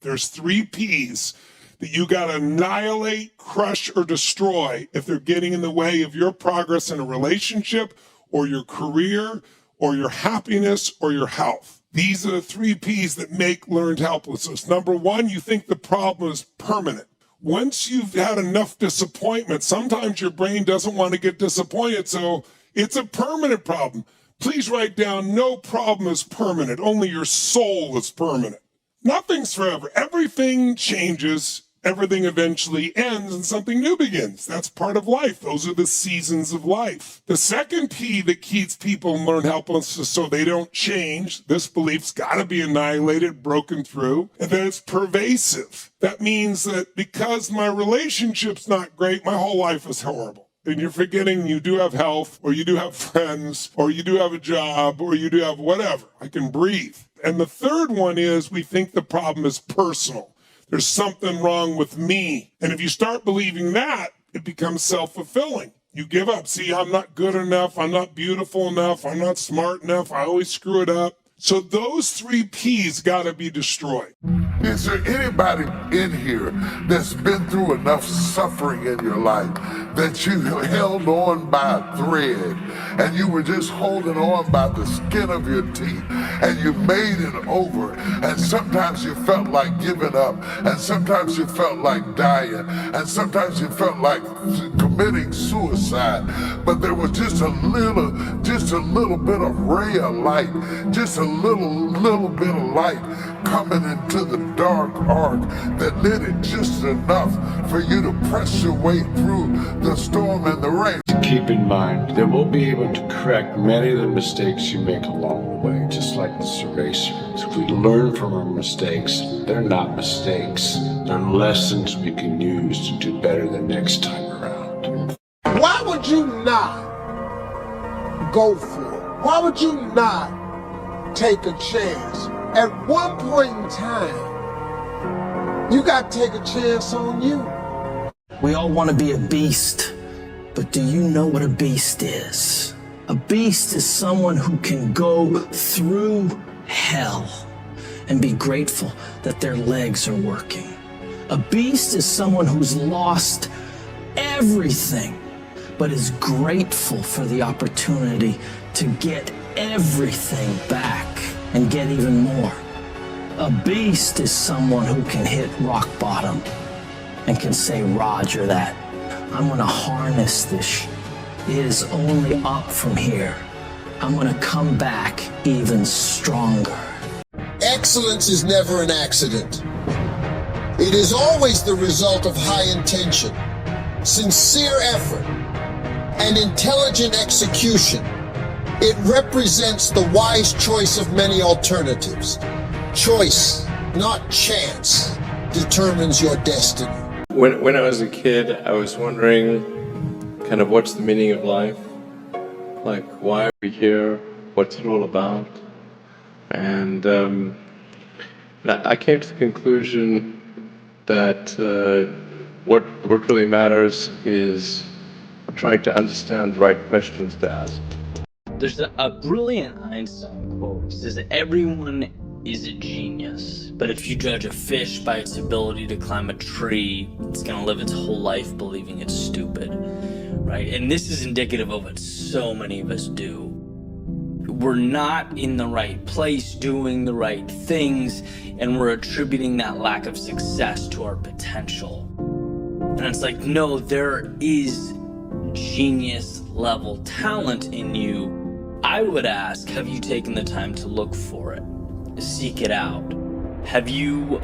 There's 3 P's that you got to annihilate, crush, or destroy if they're getting in the way of your progress in a relationship or your career or your happiness or your health. These are the 3 P's that make learned helplessness. Number 1, you think the problem is permanent. Once you've had enough disappointment, sometimes your brain doesn't want to get disappointed, so it's a permanent problem. Please write down, no problem is permanent. Only your soul is permanent. Nothing's forever. Everything changes. Everything eventually ends and something new begins. That's part of life. Those are the seasons of life. The second P that keeps people in learned helplessness so they don't change, this belief's got to be annihilated, broken through, and then it's pervasive. That means that because my relationship's not great, my whole life is horrible. And you're forgetting you do have health, or you do have friends, or you do have a job, or you do have whatever. I can breathe. And the third one is we think the problem is personal. There's something wrong with me. And if you start believing that, it becomes self-fulfilling. You give up. See, I'm not good enough. I'm not beautiful enough. I'm not smart enough. I always screw it up. So those 3 P's got to be destroyed. Is there anybody in here that's been through enough suffering in your life that you held on by a thread and you were just holding on by the skin of your teeth and you made it over, and sometimes you felt like giving up, and sometimes you felt like dying, and sometimes you felt like committing suicide, but there was just a little bit of ray of light, just a little bit of light coming into the dark arc that lit it just enough for you to press your way through the storm and the rain. Keep in mind that we'll be able to correct many of the mistakes you make along the way, just like this eraser. If we learn from our mistakes, they're not mistakes. They're lessons we can use to do better the next time around. Why would you not go for it? Why would you not take a chance? At one point in time, you got to take a chance on you. We all want to be a beast, but do you know what a beast is? A beast is someone who can go through hell and be grateful that their legs are working. A beast is someone who's lost everything, but is grateful for the opportunity to get everything back and get even more. A beast is someone who can hit rock bottom and can say, Roger that. I'm gonna harness this. It is only up from here. I'm gonna come back even stronger. Excellence is never an accident. It is always the result of high intention, sincere effort, and intelligent execution. It represents the wise choice of many alternatives. Choice, not chance, determines your destiny. When I was a kid, I was wondering kind of what's the meaning of life? Like, why are we here? What's it all about? And I came to the conclusion that what really matters is trying to understand the right questions to ask. There's a brilliant Einstein quote. It says, everyone is a genius, but if you judge a fish by its ability to climb a tree, it's gonna live its whole life believing it's stupid, right? And this is indicative of what so many of us do. We're not in the right place, doing the right things, and we're attributing that lack of success to our potential. And it's like, no, there is genius level talent in you. I would ask, have you taken the time to look for it? Seek it out? Have you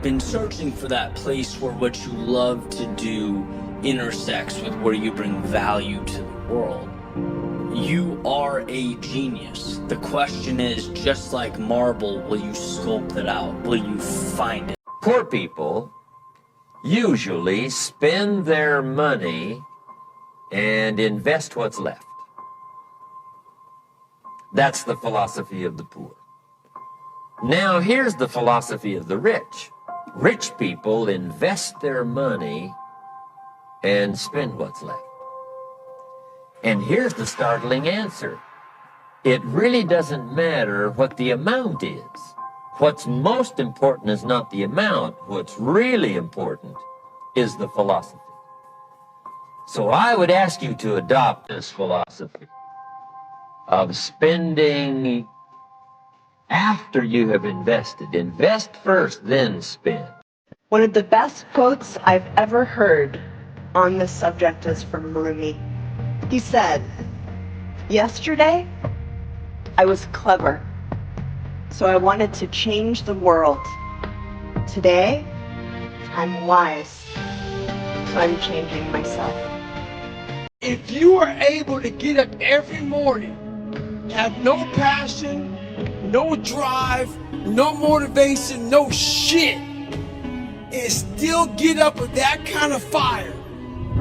been searching for that place where what you love to do intersects with where you bring value to the world? You are a genius. The question is, just like marble, will you sculpt it out? Will you find it? Poor people usually spend their money and invest what's left. That's the philosophy of the poor. Now, here's the philosophy of the rich. Rich people invest their money and spend what's left. And here's the startling answer. It really doesn't matter what the amount is. What's most important is not the amount. What's really important is the philosophy. So I would ask you to adopt this philosophy of spending after you have invested. Invest first, then spend. One of the best quotes I've ever heard on this subject is from Rumi. He said, "Yesterday, I was clever, so I wanted to change the world. Today, I'm wise, so I'm changing myself." If you are able to get up every morning, have no passion, no drive, no motivation, no shit, and still get up with that kind of fire,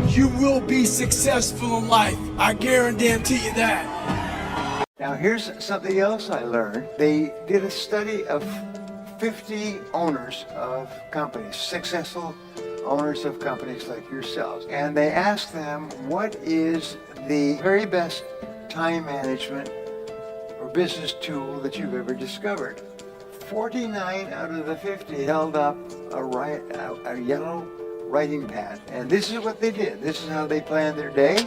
you will be successful in life. I guarantee you that. Now here's something else I learned. They did a study of 50 owners of companies, successful owners of companies like yourselves. And they asked them, what is the very best time management or business tool that you've ever discovered? 49 out of the 50 held up a yellow writing pad. And this is what they did. This is how they planned their day.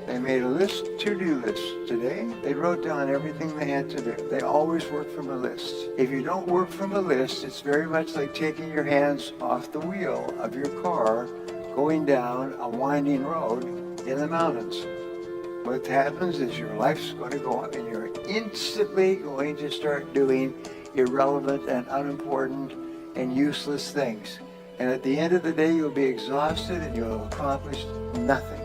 They made a list, to-do list. Today, they wrote down everything they had to do. They always work from a list. If you don't work from a list, it's very much like taking your hands off the wheel of your car going down a winding road in the mountains. What happens is your life's going to go up and you're instantly going to start doing irrelevant and unimportant and useless things. And at the end of the day, you'll be exhausted and you'll accomplish nothing.